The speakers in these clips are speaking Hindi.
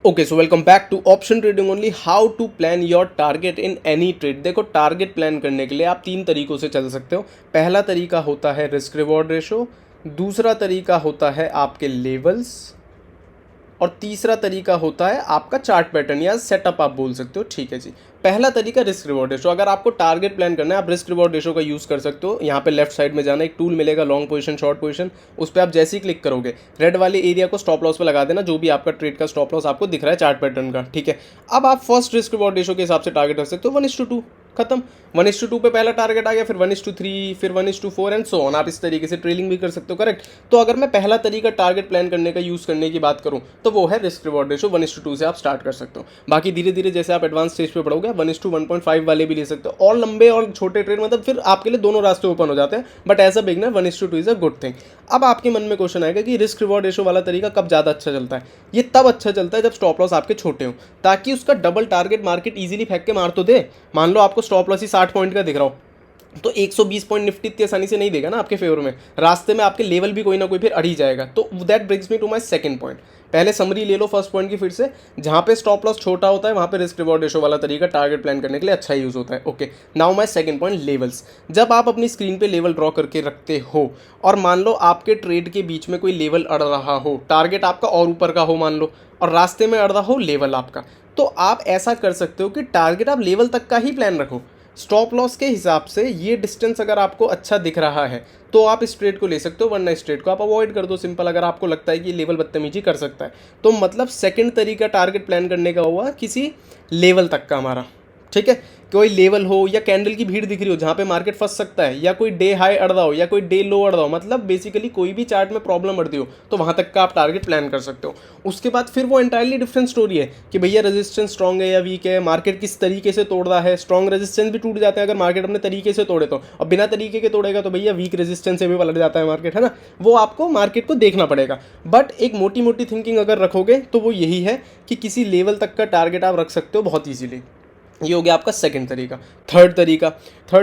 Okay so welcome back to option trading only. How to plan your target in any trade. देखो, टारगेट प्लान करने के लिए आप तीन तरीकों से चल सकते हो। पहला तरीका होता है रिस्क रिवॉर्ड रेशो, दूसरा तरीका होता है आपके लेवल्स, और तीसरा तरीका होता है आपका चार्ट पैटर्न या सेटअप आप बोल सकते हो। ठीक है जी। पहला तरीका रिस्क रिवॉर्ड रेशो। अगर आपको टारगेट प्लान करना है आप रिस्क रिवॉर्ड रेशो का यूज़ कर सकते हो। यहाँ पे लेफ्ट साइड में जाना, एक टूल मिलेगा लॉन्ग पोजीशन शॉर्ट पोजीशन, उस पर आप जैसे ही क्लिक करोगे रेड वाले एरिया को स्टॉप लॉस पे लगा देना, जो भी आपका ट्रेड का स्टॉप लॉस आपको दिख रहा है चार्ट पैटर्न का। ठीक है, अब आप फर्स्ट रिस्क रिवॉर्ड रेशो के हिसाब से टारगेट रख सकते हो 1:2, खत्म। 1:2 पे पहला टारगेट आ गया, फिर 1:3, फिर 1:4 एंड सो ऑन। आप इस तरीके से ट्रेलिंग भी कर सकते हो, करेक्ट। तो अगर मैं पहला तरीका टारगेट प्लान करने का यूज़ करने की बात करूं तो वो है रिस्क रिवॉर्ड रेशो। 1:2 से आप स्टार्ट कर सकते हो। बाकी धीरे धीरे जैसे आप एडवांस स्टेज पे बढ़ोगे 1:1.5 वाले भी ले सकते हो, और लंबे और छोटे ट्रेड मतलब फिर आपके लिए दोनों रास्ते ओपन हो जाते हैं। But as a beginner 1:2 is a good thing. अब आपके मन में क्वेश्चन आएगा कि रिस्क रिवॉर्ड रेशो वाला तरीका कब ज़्यादा अच्छा चलता है। ये तब अच्छा चलता है जब स्टॉप लॉस आपके छोटे हो, ताकि उसका डबल टारगेट मार्केट इजीली फेंक के मार तो दे। मान लो आपको स्टॉप लॉस ही 60 पॉइंट का दिख रहा हो, तो 120 पॉइंट निफ्टी इतनी आसानी से नहीं देगा ना आपके फेवर में। रास्ते में आपके लेवल भी कोई ना कोई फिर अड़ ही जाएगा। तो that brings me to my second point. पहले समरी ले लो फर्स्ट पॉइंट की फिर से। जहाँ पे स्टॉप लॉस छोटा होता है वहाँ पे रिस्क रिवॉर्ड रेशो वाला तरीका टारगेट प्लान करने के लिए अच्छा यूज़ होता है। Okay, now my second point, levels. जब आप अपनी स्क्रीन पे लेवल ड्रॉ करके रखते हो और मान लो आपके ट्रेड के बीच में कोई लेवल अड़ रहा हो, टारगेट आपका और ऊपर का हो मान लो, और रास्ते में अड़ रहा हो लेवल आपका, तो आप ऐसा कर सकते हो कि टारगेट आप लेवल तक का ही प्लान रखो। स्टॉप लॉस के हिसाब से ये डिस्टेंस अगर आपको अच्छा दिख रहा है तो आप इस ट्रेड को ले सकते हो, वरना इस ट्रेड को आप अवॉइड कर दो सिंपल। अगर आपको लगता है कि लेवल बदतमीजी कर सकता है तो मतलब सेकंड तरीका टारगेट प्लान करने का हुआ किसी लेवल तक का हमारा। ठीक है, कोई लेवल हो या कैंडल की भीड़ दिख रही हो जहाँ पे मार्केट फंस सकता है, या कोई डे हाई अड़ रहा हो या कोई डे लो अड़ रहा हो, मतलब बेसिकली कोई भी चार्ट में प्रॉब्लम अड़ती हो तो वहाँ तक का आप टारगेट प्लान कर सकते हो। उसके बाद फिर वो एंटायरली डिफरेंट स्टोरी है कि भैया रेजिस्टेंस स्ट्रॉन्ग है या वीक है, मार्केट किस तरीके से तोड़ रहा है। स्ट्रॉन्ग रेजिस्टेंस भी टूट जाते हैं अगर मार्केट अपने तरीके से तोड़े तो, और बिना तरीके के तोड़ेगा तो भैया वीक रेजिस्टेंस से भी पलट जाता है मार्केट, है ना। वो आपको मार्केट को देखना पड़ेगा। बट एक मोटी मोटी थिंकिंग अगर रखोगे तो वो यही है कि किसी लेवल तक का टारगेट आप रख सकते हो बहुत ईजिली। ये हो गया आपका सेकंड तरीका। थर्ड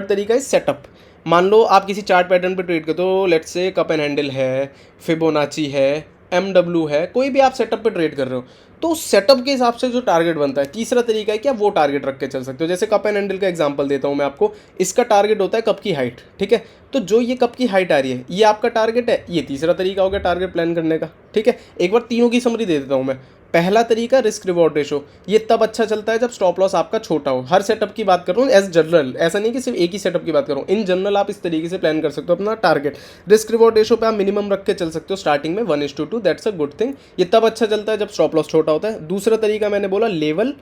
तरीका इज सेटअप। मान लो आप किसी चार्ट पैटर्न पे ट्रेड करते हो, let's say cup and handle है, फिबोनाची है, एमडब्ल्यू है, कोई भी आप सेटअप पे ट्रेड कर रहे हो तो उस सेटअप के हिसाब से जो टारगेट बनता है। तीसरा तरीका है कि आप वो टारगेट रख के चल सकते हो। जैसे कप एंड हैंडल का एग्जांपल देता हूँ मैं आपको। इसका टारगेट होता है कप की हाइट, ठीक है। तो जो ये कप की हाइट आ रही है ये आपका टारगेट है। ये तीसरा तरीका हो गया टारगेट प्लान करने का, ठीक है। एक बार तीनों की समरी दे देता हूँ मैं। पहला तरीका रिस्क रिवॉर्ड रेशो, ये तब अच्छा चलता है जब स्टॉप लॉस आपका छोटा हो। हर सेटअप की बात कर रहा हूँ एज जनरल, ऐसा नहीं कि सिर्फ एक ही सेटअप की बात कर रहा हूँ। इन जनरल आप इस तरीके से प्लान कर सकते हो अपना टारगेट। रिस्क रिवॉर्ड रेशो पे आप मिनिमम रख के चल सकते हो स्टार्टिंग में 1:2, दैट्स अ गुड थिंग। ये तब अच्छा चलता है जब स्टॉप लॉस छोटा होता है। दूसरा तरीका मैंने बोला लेवल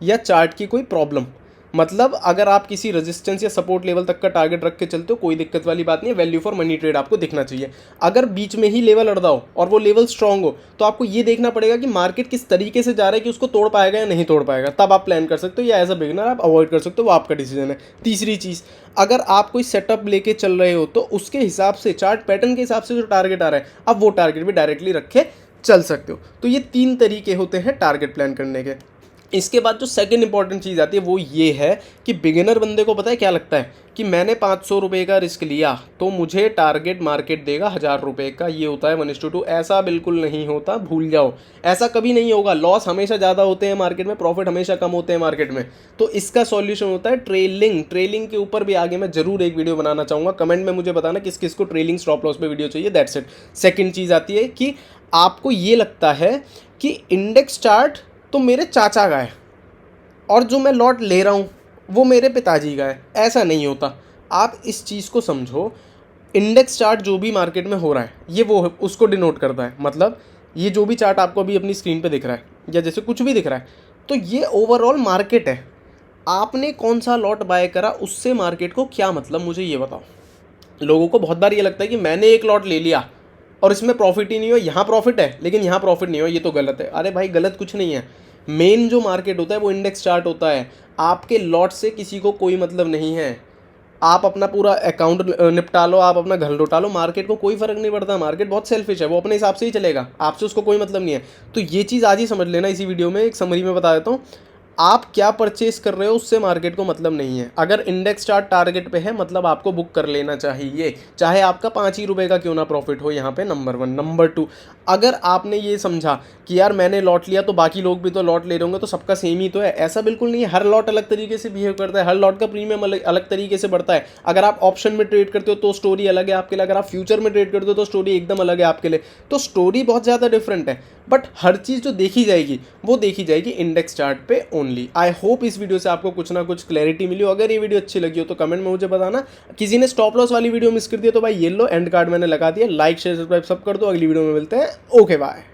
या चार्ट की कोई प्रॉब्लम, मतलब अगर आप किसी रेजिस्टेंस या सपोर्ट लेवल तक का टारगेट रख के चलते हो कोई दिक्कत वाली बात नहीं है। वैल्यू फॉर मनी ट्रेड आपको दिखना चाहिए। अगर बीच में ही लेवल अड़ रहा हो और वो लेवल स्ट्रांग हो तो आपको ये देखना पड़ेगा कि मार्केट किस तरीके से जा रहा है कि उसको तोड़ पाएगा या नहीं तोड़ पाएगा, तब आप प्लान कर सकते हो। या एज अ बिगिनर आप अवॉइड कर सकते हो, वो आपका डिसीजन है। तीसरी चीज़, अगर आप कोई सेटअप लेके चल रहे हो तो उसके हिसाब से चार्ट पैटर्न के हिसाब से जो टारगेट आ रहा है आप वो टारगेट भी डायरेक्टली रखे चल सकते हो। तो ये तीन तरीके होते हैं टारगेट प्लान करने के। इसके बाद जो सेकंड इंपॉर्टेंट चीज़ आती है वो ये है कि बिगिनर बंदे को पता है क्या लगता है कि मैंने 500 रुपये का रिस्क लिया तो मुझे टारगेट मार्केट देगा 1000 रुपये का। ये होता है 1:2। ऐसा बिल्कुल नहीं होता, भूल जाओ। ऐसा कभी नहीं होगा। लॉस हमेशा ज़्यादा होते हैं मार्केट में, प्रॉफिट हमेशा कम होते हैं मार्केट में। तो इसका सॉल्यूशन होता है ट्रेलिंग। ट्रेलिंग के ऊपर भी आगे मैं जरूर एक वीडियो बनाना चाहूँगा। कमेंट में मुझे बताना किस किस को ट्रेलिंग स्टॉप लॉस पे वीडियो चाहिए। That's it. सेकेंड चीज़ आती है कि आपको ये लगता है कि इंडेक्स चार्ट तो मेरे चाचा का है और जो मैं लॉट ले रहा हूँ वो मेरे पिताजी का है। ऐसा नहीं होता। आप इस चीज़ को समझो, इंडेक्स चार्ट जो भी मार्केट में हो रहा है ये वो उसको डिनोट करता है। मतलब ये जो भी चार्ट आपको अभी अपनी स्क्रीन पे दिख रहा है या जैसे कुछ भी दिख रहा है तो ये ओवरऑल मार्केट है। आपने कौन सा लॉट बाय करा उससे मार्केट को क्या मतलब, मुझे ये बताओ। लोगों को बहुत बार ये लगता है कि मैंने एक लॉट ले लिया और इसमें प्रॉफिट ही नहीं हो, यहाँ प्रॉफिट है लेकिन यहाँ प्रॉफिट नहीं हो, ये तो गलत है। अरे भाई गलत कुछ नहीं है। मेन जो मार्केट होता है वो इंडेक्स चार्ट होता है। आपके लॉट से किसी को कोई मतलब नहीं है। आप अपना पूरा अकाउंट निपटा लो, आप अपना घर लौटा लो, मार्केट को कोई फर्क नहीं पड़ता। मार्केट बहुत सेल्फिश है, वो अपने हिसाब से ही चलेगा, आपसे उसको कोई मतलब नहीं है। तो ये चीज़ आज ही समझ लेना। इसी वीडियो में एक समरी में बता देता हूँ। आप क्या परचेस कर रहे हो उससे मार्केट को मतलब नहीं है। अगर इंडेक्स चार्ट टारगेट पे है मतलब आपको बुक कर लेना चाहिए, चाहे आपका 5 ही रुपये का क्यों ना प्रॉफिट हो। यहाँ पे नंबर 1। नंबर 2, अगर आपने ये समझा कि यार मैंने लॉट लिया तो बाकी लोग भी तो लॉट ले रहे होंगे तो सबका सेम ही तो है, ऐसा बिल्कुल नहीं है। हर लॉट अलग तरीके से बिहेव करता है, हर लॉट का प्रीमियम अलग अलग तरीके से बढ़ता है। अगर आप ऑप्शन में ट्रेड करते हो तो स्टोरी अलग है आपके लिए, अगर आप फ्यूचर में ट्रेड करते हो तो स्टोरी एकदम अलग है आपके लिए। तो स्टोरी बहुत ज़्यादा डिफरेंट है, बट हर चीज़ जो देखी जाएगी वो देखी जाएगी इंडेक्स चार्ट पे ओनली। आई होप इस वीडियो से आपको कुछ ना कुछ क्लैरिटी मिली हो। अगर ये वीडियो अच्छी लगी हो तो कमेंट में मुझे बताना। किसी ने स्टॉप लॉस वाली वीडियो मिस कर दी है तो भाई ये लो एंड कार्ड मैंने लगा दिया। लाइक शेयर सब्सक्राइब सब कर दो। अगली वीडियो में मिलते हैं। Okay bye.